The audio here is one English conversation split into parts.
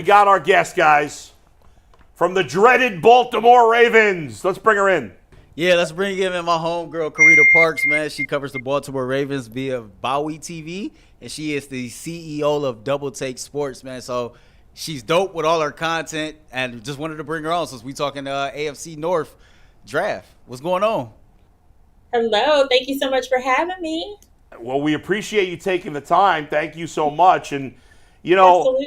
We got our guest, guys, from the dreaded Baltimore Ravens. Let's bring her in. Yeah, let's bring in my homegirl, Carita Parks, man. She covers the Baltimore Ravens via Bowie TV, and she is the CEO of Double Take Sports, man. So she's dope with all her content, and just wanted to bring her on since we talking AFC North draft. What's going on? Hello. Thank you so much for having me. Well, we appreciate you taking the time. Thank you so much. And, you know,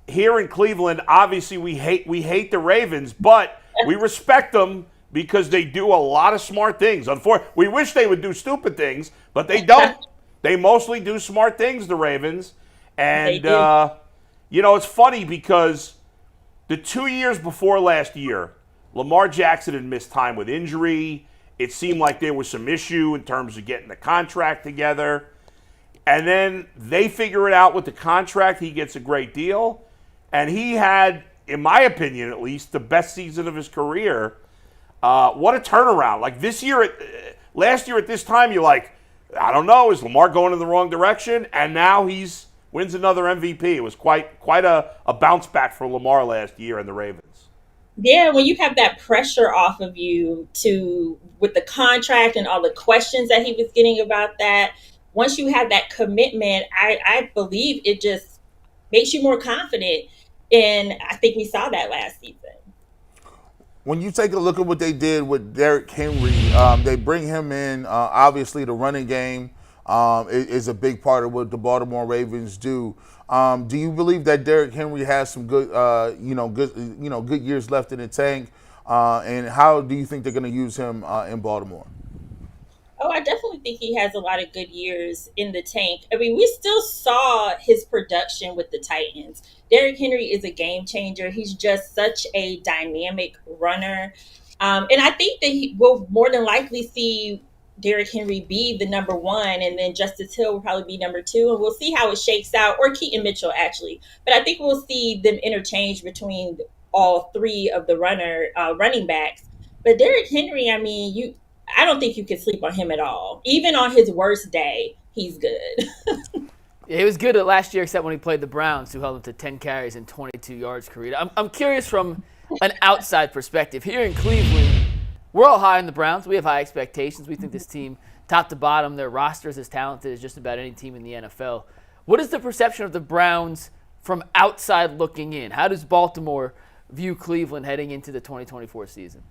here in Cleveland, obviously we hate the Ravens, but we respect them because they do a lot of smart things. Unfortunately, we wish they would do stupid things, but they don't. They mostly do smart things, the Ravens. And, you know, it's funny because the 2 years before last year, Lamar Jackson had missed time with injury. It seemed like there was some issue in terms of getting the contract together. And then they figure it out with the contract. He gets a great deal. And he had, in my opinion at least, the best season of his career. What a turnaround. Like this year, last year at this time, you're like, I don't know, is Lamar going in the wrong direction? And now he's wins another MVP. It was quite a bounce back for Lamar last year and the Ravens. Yeah, when you have that pressure off of you with the contract and all the questions that he was getting about that, once you have that commitment, I believe it just makes you more confident. And I think we saw that last season. When you take a look at what they did with Derrick Henry, they bring him in. Obviously, the running game is a big part of what the Baltimore Ravens do. Do you believe that Derrick Henry has some good years left in the tank? And how do you think they're going to use him in Baltimore? Oh, I definitely think he has a lot of good years in the tank. I mean, we still saw his production with the Titans. Derrick Henry is a game changer. He's just such a dynamic runner. And I think that he will more than likely see Derrick Henry be the number one, and then Justice Hill will probably be number two. And we'll see how it shakes out, or Keon Mitchell, actually. But I think we'll see them interchange between all three of the running backs. But Derrick Henry, I mean, I don't think you can sleep on him at all. Even on his worst day, he's good. Yeah, he was good at last year, except when he played the Browns, who held him to 10 carries and 22 yards. Carita, I'm curious from an outside perspective. Here in Cleveland, we're all high on the Browns. We have high expectations. We think this team, top to bottom, their roster is as talented as just about any team in the NFL. What is the perception of the Browns from outside looking in? How does Baltimore view Cleveland heading into the 2024 season?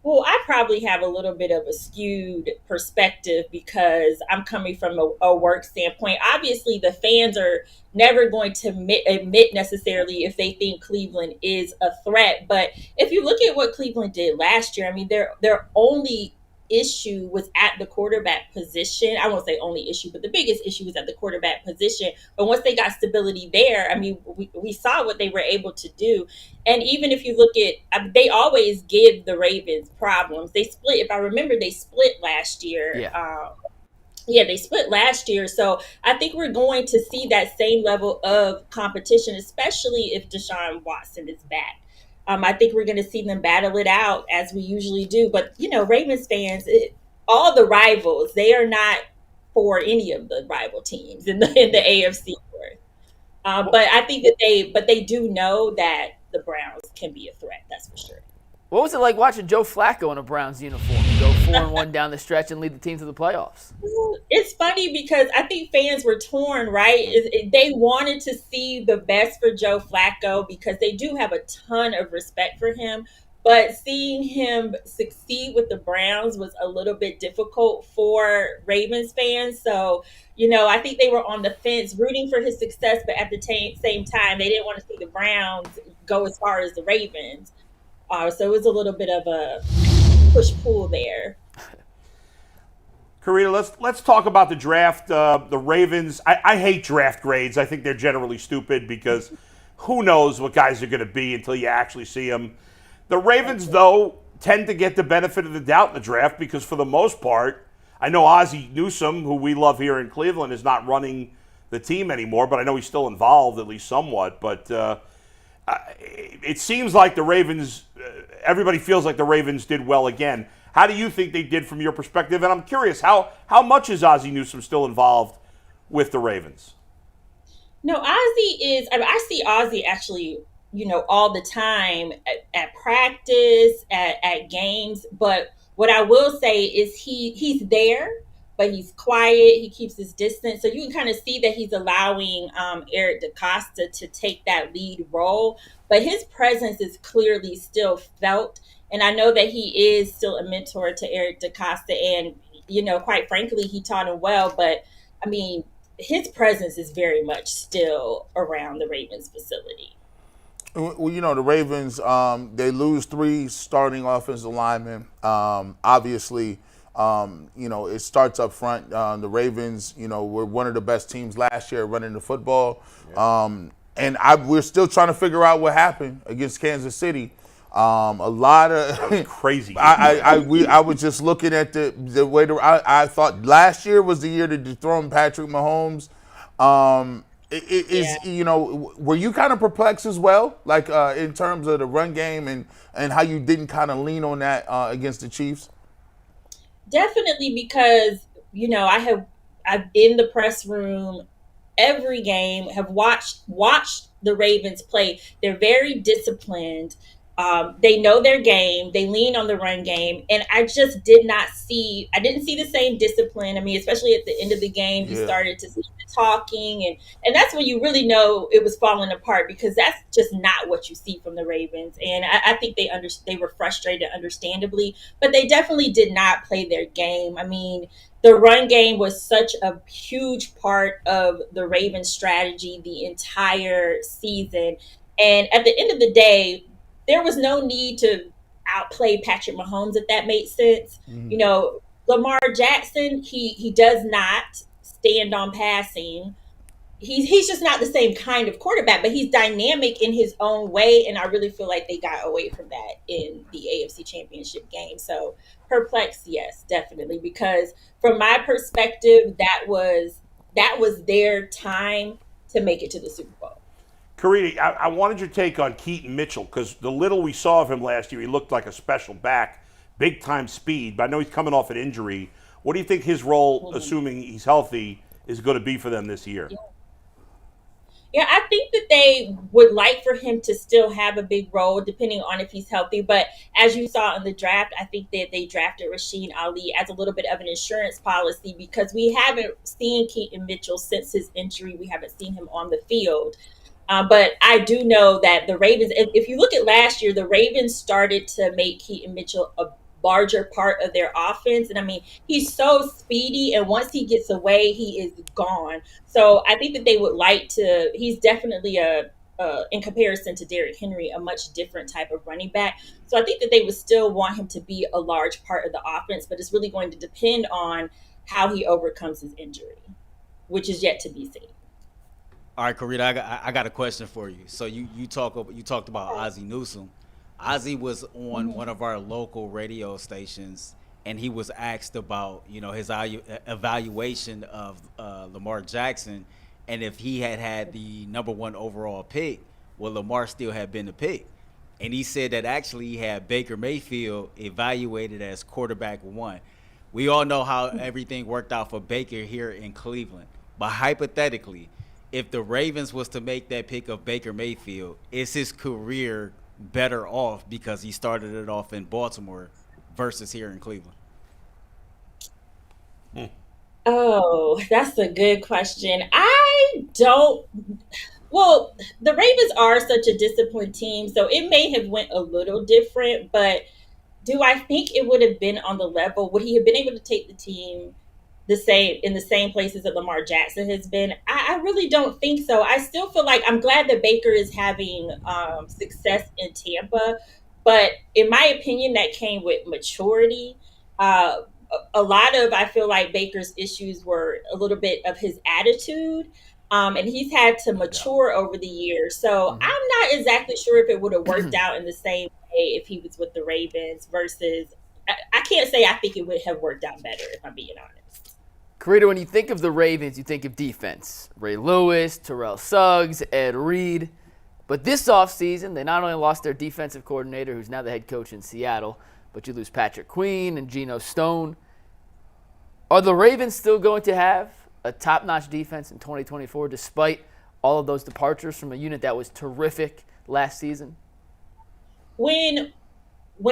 Well, I probably have a little bit of a skewed perspective because I'm coming from a work standpoint. Obviously, the fans are never going to admit necessarily if they think Cleveland is a threat. But if you look at what Cleveland did last year, I mean, their only issue was at the quarterback position. I won't say only issue, but the biggest issue was at the quarterback position. But once they got stability there, I mean, we saw what they were able to do. And even if you look at, they always give the Ravens problems. They split, if I remember, they split last year. Yeah, they split last year. So I think we're going to see that same level of competition, especially if Deshaun Watson is back. I think we're going to see them battle it out as we usually do. But, you know, Ravens fans, all the rivals, they are not for any of the rival teams in the AFC North. But I think that they do know that the Browns can be a threat. That's for sure. What was it like watching Joe Flacco in a Browns uniform go 4-1 down the stretch and lead the team to the playoffs? It's funny because I think fans were torn, right? They wanted to see the best for Joe Flacco because they do have a ton of respect for him. But seeing him succeed with the Browns was a little bit difficult for Ravens fans. So, you know, I think they were on the fence rooting for his success, but at the same time, they didn't want to see the Browns go as far as the Ravens. So it was a little bit of a push-pull there. Carita, let's talk about the draft. The Ravens, I hate draft grades. I think they're generally stupid because who knows what guys are going to be until you actually see them. The Ravens, though, tend to get the benefit of the doubt in the draft because for the most part, I know Ozzie Newsome, who we love here in Cleveland, is not running the team anymore, but I know he's still involved, at least somewhat. But it seems like the Ravens, everybody feels like the Ravens did well again. How do you think they did from your perspective? And I'm curious, how much is Ozzie Newsome still involved with the Ravens? No, Ozzie is, I see Ozzie actually all the time at practice, at games. But what I will say is he's there, but he's quiet. He keeps his distance. So you can kind of see that he's allowing Eric DeCosta to take that lead role. But his presence is clearly still felt. And I know that he is still a mentor to Eric DeCosta. And, quite frankly, he taught him well. But, I mean, his presence is very much still around the Ravens facility. Well, the Ravens, they lose 3 starting offensive linemen. Obviously, it starts up front. The Ravens, were one of the best teams last year running the football. Yeah. We're still trying to figure out what happened against Kansas City. A lot of crazy. I was just looking at the way I thought last year was the year to dethrone Patrick Mahomes. Were you kind of perplexed as well, like in terms of the run game and how you didn't kind of lean on that against the Chiefs? Definitely, because I've in the press room every game, have watched the Ravens play. They're very disciplined. They know their game. They lean on the run game, and I just didn't see the same discipline. I mean, especially at the end of the game, you started to see the talking, and that's when you really know it was falling apart, because that's just not what you see from the Ravens. And I think they were frustrated, understandably, but they definitely did not play their game. I mean, the run game was such a huge part of the Ravens' strategy the entire season, and at the end of the day, there was no need to outplay Patrick Mahomes, if that made sense. Mm-hmm. Lamar Jackson, he does not stand on passing. He's just not the same kind of quarterback, but he's dynamic in his own way, and I really feel like they got away from that in the AFC Championship game. So perplexed, yes, definitely, because from my perspective, that was their time to make it to the Super Bowl. Carita, I wanted your take on Keon Mitchell, because the little we saw of him last year, he looked like a special back, big-time speed, but I know he's coming off an injury. What do you think his role, assuming he's healthy, is going to be for them this year? Yeah, I think that they would like for him to still have a big role, depending on if he's healthy. But as you saw in the draft, I think that they drafted Rasheen Ali as a little bit of an insurance policy, because we haven't seen Keon Mitchell since his injury. We haven't seen him on the field. But I do know that the Ravens, if you look at last year, the Ravens started to make Keon Mitchell a larger part of their offense. And I mean, he's so speedy, and once he gets away, he is gone. So I think that they would like to, he's definitely in comparison to Derrick Henry, a much different type of running back. So I think that they would still want him to be a large part of the offense, but it's really going to depend on how he overcomes his injury, which is yet to be seen. All right, Carita, I got a question for you. So you talked about Ozzie Newsome. Ozzie was on one of our local radio stations, and he was asked about his evaluation of Lamar Jackson, and if he had the number 1 overall pick, would Lamar still have been the pick? And he said that actually he had Baker Mayfield evaluated as quarterback 1. We all know how everything worked out for Baker here in Cleveland, but hypothetically, if the Ravens was to make that pick of Baker Mayfield, is his career better off because he started it off in Baltimore versus here in Cleveland? Oh, that's a good question. Well, the Ravens are such a disciplined team, so it may have went a little different, but do I think it would have been on the level? Would he have been able to take the team in the same places that Lamar Jackson has been? I really don't think so. I still feel like I'm glad that Baker is having success in Tampa, but in my opinion, that came with maturity. A lot of, I feel like Baker's issues were a little bit of his attitude, and he's had to mature over the years. So I'm not exactly sure if it would have worked out in the same way if he was with the Ravens versus, I can't say I think it would have worked out better, if I'm being honest. Carita, when you think of the Ravens, you think of defense. Ray Lewis, Terrell Suggs, Ed Reed. But this offseason, they not only lost their defensive coordinator, who's now the head coach in Seattle, but you lose Patrick Queen and Geno Stone. Are the Ravens still going to have a top-notch defense in 2024, despite all of those departures from a unit that was terrific last season? When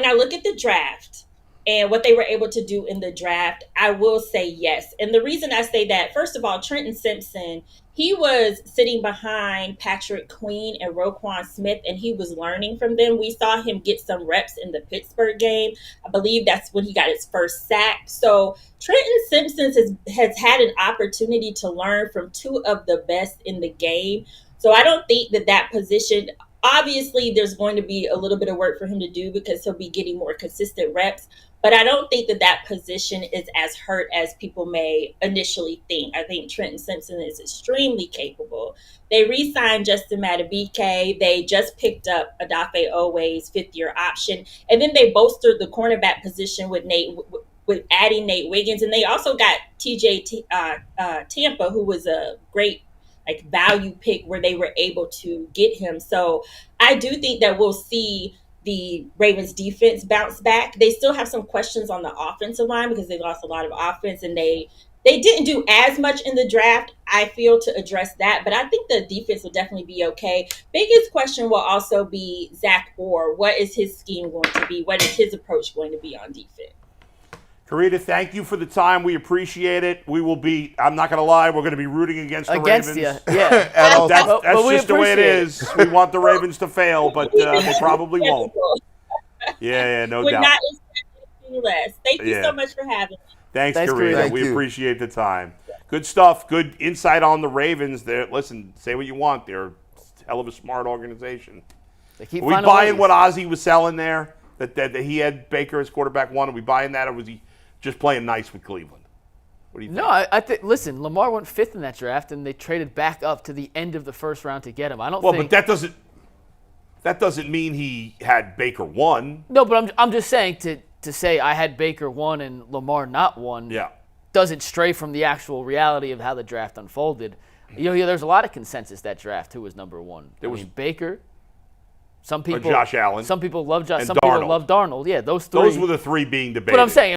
I look at the draft and what they were able to do in the draft, I will say yes. And the reason I say that, first of all, Trenton Simpson, he was sitting behind Patrick Queen and Roquan Smith, and he was learning from them. We saw him get some reps in the Pittsburgh game. I believe that's when he got his first sack. So Trenton Simpson has had an opportunity to learn from two of the best in the game. So I don't think that position, obviously there's going to be a little bit of work for him to do because he'll be getting more consistent reps. But I don't think that position is as hurt as people may initially think. I think Trenton Simpson is extremely capable. They re-signed Justin Madubuike. They just picked up Odafe Owe's fifth-year option. And then they bolstered the cornerback position with adding Nate Wiggins. And they also got TJ Tampa, who was a great value pick where they were able to get him. So I do think that we'll see the Ravens defense bounce back. They still have some questions on the offensive line because they lost a lot of offense and they didn't do as much in the draft, I feel, to address that. But I think the defense will definitely be okay. Biggest question will also be Zach Orr. What is his scheme going to be? What is his approach going to be on defense? Carita, thank you for the time. We appreciate it. We will be, I'm not going to lie, we're going to be rooting against the Ravens. Against you, yeah. That's just the way it is. We want the Ravens to fail, but they probably won't. Yeah, no doubt. Would not expect anything less. Thank you so much for having me. Thanks, Carita. Thank We you. appreciate the time. Good stuff. Good insight on the Ravens. Listen, say what you want. They're a hell of a smart organization. They keep Are we finding buying ways. what Ozzie was selling there? That he had Baker as quarterback one? Are we buying that, or was he just playing nice with Cleveland? What do you think? No, I think. Listen, Lamar went 5th in that draft, and they traded back up to the end of the first round to get him. I don't think. Well, but that doesn't mean he had Baker 1. No, but I'm just saying to say I had Baker 1 and Lamar not 1. Yeah. Doesn't stray from the actual reality of how the draft unfolded. There's a lot of consensus that draft who was number 1. There was Baker. Some people Josh Allen. Some people love Josh. And Some Darnold. people love Darnold. Yeah, those three. Those were the three being debated. But I'm saying